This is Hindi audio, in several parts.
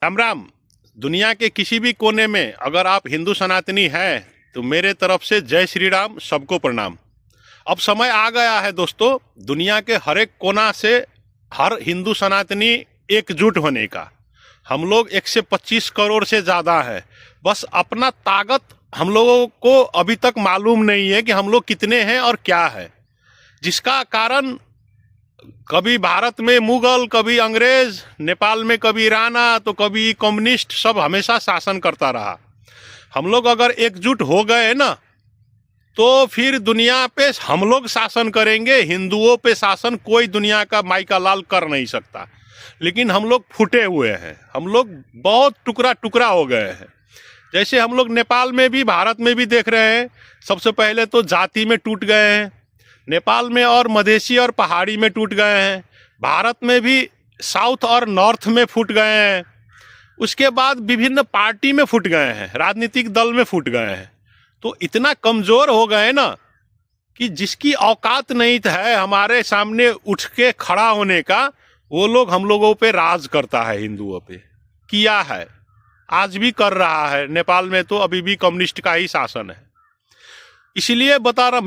राम राम। दुनिया के किसी भी कोने में अगर आप हिंदू सनातनी हैं तो मेरे तरफ से जय श्री राम, सबको प्रणाम। अब समय आ गया है दोस्तों, दुनिया के हर एक कोना से हर हिंदू सनातनी एकजुट होने का। हम लोग 125 करोड़ से ज़्यादा है। बस अपना ताकत हम लोगों को अभी तक मालूम नहीं है कि हम लोग कितने हैं और क्या है, जिसका कारण कभी भारत में मुगल, कभी अंग्रेज, नेपाल में कभी राणा, तो कभी कम्युनिस्ट, सब हमेशा शासन करता रहा। हम लोग अगर एकजुट हो गए ना तो फिर दुनिया पे हम लोग शासन करेंगे। हिंदुओं पे शासन कोई दुनिया का माई का लाल कर नहीं सकता। लेकिन हम लोग फूटे हुए हैं, हम लोग बहुत टुकड़ा टुकड़ा हो गए हैं। जैसे हम लोग नेपाल में भी, भारत में भी देख रहे हैं। सबसे पहले तो जाति में टूट गए हैं, नेपाल में, और मधेसी और पहाड़ी में टूट गए हैं। भारत में भी साउथ और नॉर्थ में फूट गए हैं। उसके बाद विभिन्न पार्टी में फूट गए हैं, राजनीतिक दल में फूट गए हैं। तो इतना कमजोर हो गए ना कि जिसकी औकात नहीं है हमारे सामने उठ के खड़ा होने का, वो लोग हम लोगों पे राज करता है, हिंदुओं पे किया है, आज भी कर रहा है। नेपाल में तो अभी भी कम्युनिस्ट का ही शासन है। इसलिए बता रहा,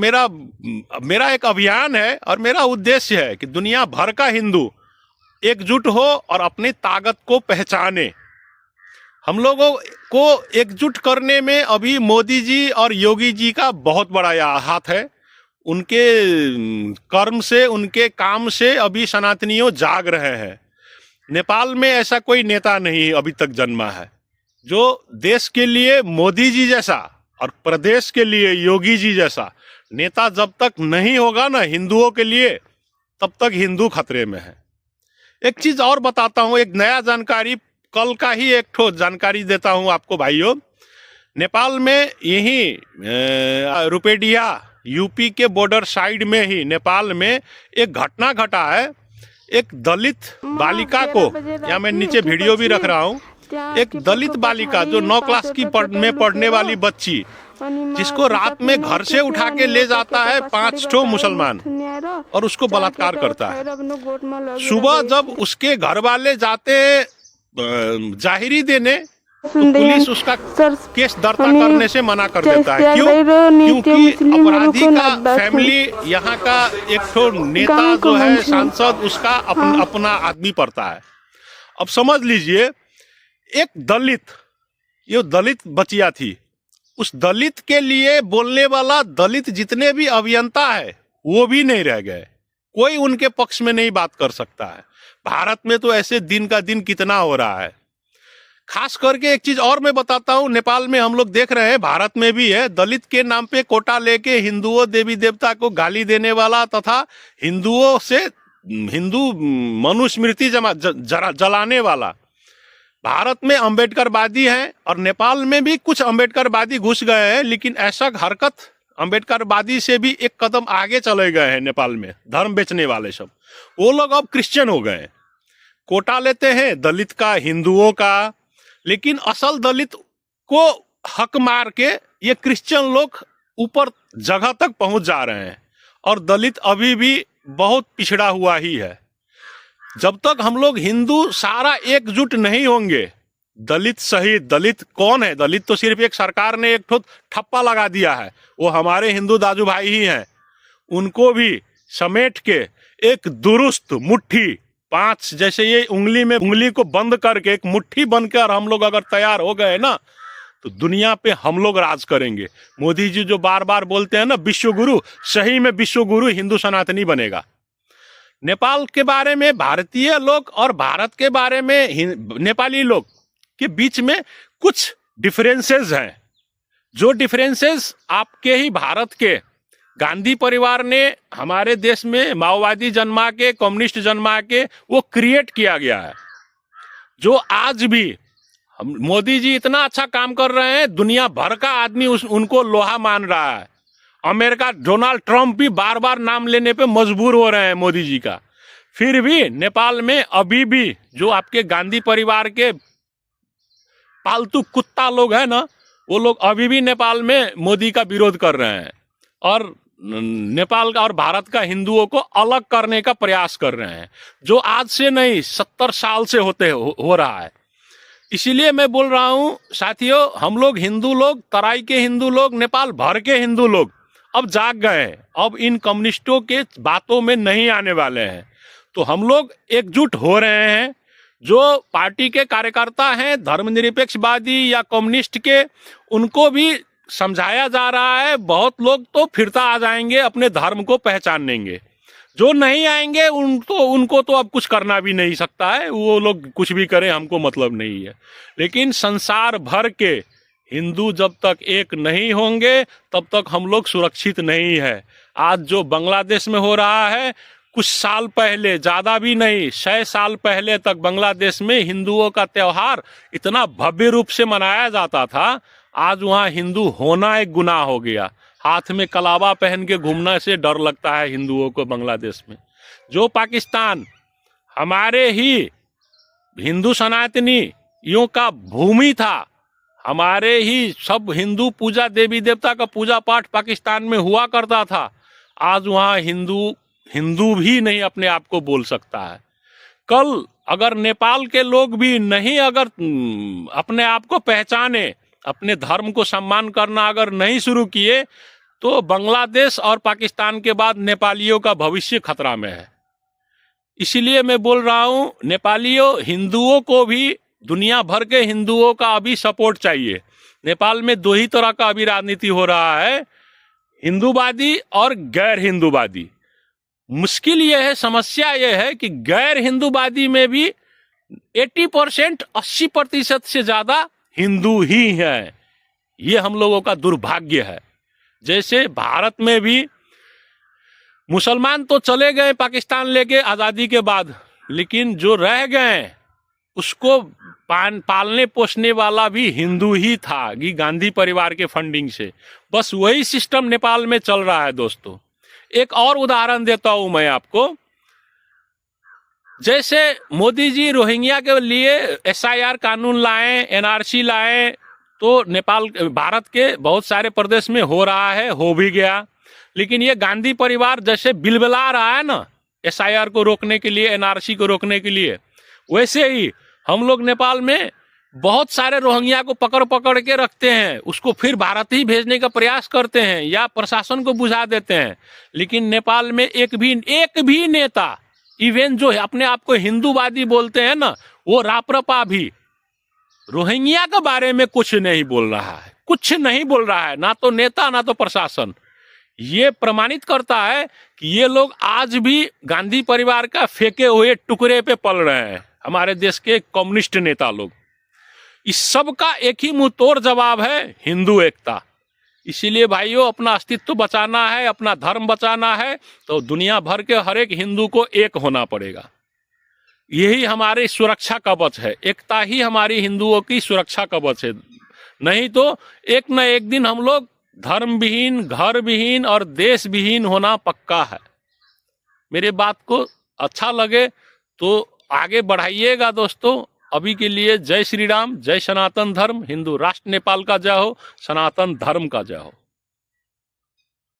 मेरा एक अभियान है और मेरा उद्देश्य है कि दुनिया भर का हिंदू एकजुट हो और अपनी ताकत को पहचाने। हम लोगों को एकजुट करने में अभी मोदी जी और योगी जी का बहुत बड़ा हाथ है। उनके कर्म से, उनके काम से अभी सनातनियों जाग रहे हैं। नेपाल में ऐसा कोई नेता नहीं अभी तक जन्मा है जो देश के लिए मोदी जी जैसा और प्रदेश के लिए योगी जी जैसा नेता जब तक नहीं होगा ना हिंदुओं के लिए, तब तक हिंदू खतरे में है। एक चीज और बताता हूँ, एक नया जानकारी, कल का ही एक ठो जानकारी देता हूँ आपको भाइयों। नेपाल में यही रुपेडिया यूपी के बॉर्डर साइड में ही नेपाल में एक घटना घटा है। एक दलित बालिका को, या मैं नीचे वीडियो भी रख रहा हूँ, एक दलित बालिका जो 9 क्लास की में पढ़ने वाली बच्ची, जिसको रात में घर से उठा के ले जाता है 5 ठो मुसलमान और उसको बलात्कार करता है। सुबह जब उसके घर वाले जाते जाहिरी देने तो पुलिस उसका केस दर्ज करने से मना कर देता है। क्यों? क्योंकि अपराधी का फैमिली, यहाँ का एक ठो नेता जो है सांसद, उसका अपना आदमी पड़ता है। अब समझ लीजिए, एक दलित, ये दलित बचिया थी, उस दलित के लिए बोलने वाला दलित जितने भी अभियंता है वो भी नहीं रह गए। कोई उनके पक्ष में नहीं बात कर सकता है। भारत में तो ऐसे दिन का दिन कितना हो रहा है। खास करके एक चीज और मैं बताता हूँ, नेपाल में हम लोग देख रहे हैं, भारत में भी है, दलित के नाम पे कोटा लेके हिंदुओं, देवी देवता को गाली देने वाला तथा हिंदुओं से हिंदू मनुस्मृति जलाने वाला। भारत में अम्बेडकरवादी हैं और नेपाल में भी कुछ अम्बेडकरवादी घुस गए हैं, लेकिन ऐसा हरकत अम्बेडकरवादी से भी एक कदम आगे चले गए हैं। नेपाल में धर्म बेचने वाले सब, वो लोग अब क्रिश्चियन हो गए। कोटा लेते हैं दलित का, हिंदुओं का, लेकिन असल दलित को हक मार के ये क्रिश्चियन लोग ऊपर जगह तक पहुंच जा रहे हैं और दलित अभी भी बहुत पिछड़ा हुआ ही है। जब तक हम लोग हिंदू सारा एकजुट नहीं होंगे, दलित सहित, दलित कौन है? दलित तो सिर्फ एक सरकार ने एक ठप्पा लगा दिया है, वो हमारे हिंदू दाजू भाई ही हैं। उनको भी समेट के एक दुरुस्त मुट्ठी, 5 जैसे ये उंगली में उंगली को बंद करके एक मुट्ठी बनकर हम लोग अगर तैयार हो गए ना, तो दुनिया पे हम लोग राज करेंगे। मोदी जी जो बार बार बोलते हैं ना विश्व गुरु, सही में विश्व गुरु हिंदू सनातनी बनेगा। नेपाल के बारे में भारतीय लोग और भारत के बारे में नेपाली लोग के बीच में कुछ डिफरेंसेस हैं। जो डिफरेंसेस आपके ही भारत के गांधी परिवार ने हमारे देश में माओवादी जन्मा के, कम्युनिस्ट जन्मा के, वो क्रिएट किया गया है। जो आज भी मोदी जी इतना अच्छा काम कर रहे हैं, दुनिया भर का आदमी उनको लोहा मान रहा है। अमेरिका डोनाल्ड ट्रंप भी बार बार नाम लेने पे मजबूर हो रहे हैं मोदी जी का। फिर भी नेपाल में अभी भी जो आपके गांधी परिवार के पालतू कुत्ता लोग हैं ना, वो लोग अभी भी नेपाल में मोदी का विरोध कर रहे हैं और नेपाल का और भारत का हिंदुओं को अलग करने का प्रयास कर रहे हैं, जो आज से नहीं 70 साल से हो रहा है। इसीलिए मैं बोल रहा हूँ साथियों, हम लोग हिंदू लोग, तराई के हिंदू लोग, नेपाल भर के हिंदू लोग अब जाग गए हैं। अब इन कम्युनिस्टों के बातों में नहीं आने वाले हैं। तो हम लोग एकजुट हो रहे हैं। जो पार्टी के कार्यकर्ता हैं, धर्मनिरपेक्षवादी या कम्युनिस्ट के, उनको भी समझाया जा रहा है। बहुत लोग तो फिरता आ जाएंगे, अपने धर्म को पहचानेंगे। जो नहीं आएंगे उनको तो अब कुछ करना भी नहीं सकता है। वो लोग कुछ भी करें, हमको मतलब नहीं है। लेकिन संसार भर के हिंदू जब तक एक नहीं होंगे तब तक हम लोग सुरक्षित नहीं है। आज जो बांग्लादेश में हो रहा है, कुछ साल पहले, ज़्यादा भी नहीं, 100 साल पहले तक बांग्लादेश में हिंदुओं का त्यौहार इतना भव्य रूप से मनाया जाता था। आज वहाँ हिंदू होना एक गुनाह हो गया। हाथ में कलावा पहन के घूमने से डर लगता है हिंदुओं को बांग्लादेश में। जो पाकिस्तान हमारे ही हिंदू सनातनियों का भूमि था, हमारे ही सब हिंदू पूजा, देवी देवता का पूजा पाठ पाकिस्तान में हुआ करता था। आज वहाँ हिंदू भी नहीं अपने आप को बोल सकता है। कल अगर नेपाल के लोग भी नहीं अगर अपने आप को पहचाने, अपने धर्म को सम्मान करना अगर नहीं शुरू किए, तो बांग्लादेश और पाकिस्तान के बाद नेपालियों का भविष्य खतरा में है। इसीलिए मैं बोल रहा हूँ, नेपालियों, हिंदुओं को भी, दुनिया भर के हिंदुओं का अभी सपोर्ट चाहिए। नेपाल में दो ही तरह का अभी राजनीति हो रहा है, हिंदूवादी और गैर हिंदूवादी। मुश्किल यह है, समस्या यह है कि गैर हिंदूवादी में भी 80%, 80% से ज्यादा हिंदू ही हैं। ये हम लोगों का दुर्भाग्य है। जैसे भारत में भी मुसलमान तो चले गए पाकिस्तान लेके आज़ादी के बाद, लेकिन जो रह गए उसको पालने पोसने वाला भी हिंदू ही था, कि गांधी परिवार के फंडिंग से। बस वही सिस्टम नेपाल में चल रहा है दोस्तों। एक और उदाहरण देता हूं मैं आपको। जैसे मोदी जी रोहिंग्या के लिए SIR कानून लाए, NRC लाए, तो नेपाल, भारत के बहुत सारे प्रदेश में हो रहा है, हो भी गया। लेकिन ये गांधी परिवार जैसे बिलबिला रहा है ना SIR को रोकने के लिए, NRC को रोकने के लिए, वैसे ही हम लोग नेपाल में बहुत सारे रोहिंग्या को पकड़ पकड़ के रखते हैं, उसको फिर भारत ही भेजने का प्रयास करते हैं या प्रशासन को बुझा देते हैं। लेकिन नेपाल में एक भी नेता, इवन जो अपने आप को हिंदूवादी बोलते हैं ना, वो राप्रपा भी रोहिंग्या के बारे में कुछ नहीं बोल रहा है, कुछ नहीं बोल रहा है, ना तो नेता ना तो प्रशासन। ये प्रमाणित करता है कि ये लोग आज भी गांधी परिवार का फेंके हुए टुकड़े पे पल रहे हैं, हमारे देश के कम्युनिस्ट नेता लोग। इस सब का एक ही मुंह तोड़ जवाब है, हिंदू एकता। इसीलिए भाइयों, अपना अस्तित्व बचाना है, अपना धर्म बचाना है, तो दुनिया भर के हर एक हिंदू को एक होना पड़ेगा। यही हमारी सुरक्षा कवच है, एकता ही हमारी हिंदुओं की सुरक्षा कवच है। नहीं तो एक न एक दिन हम लोग धर्म विहीन, घर विहीन और देश विहीन होना पक्का है। मेरे बात को अच्छा लगे तो आगे बढ़ाइएगा दोस्तों। अभी के लिए जय श्री राम, जय सनातन धर्म, हिंदू राष्ट्र नेपाल का जय हो, सनातन धर्म का जय हो।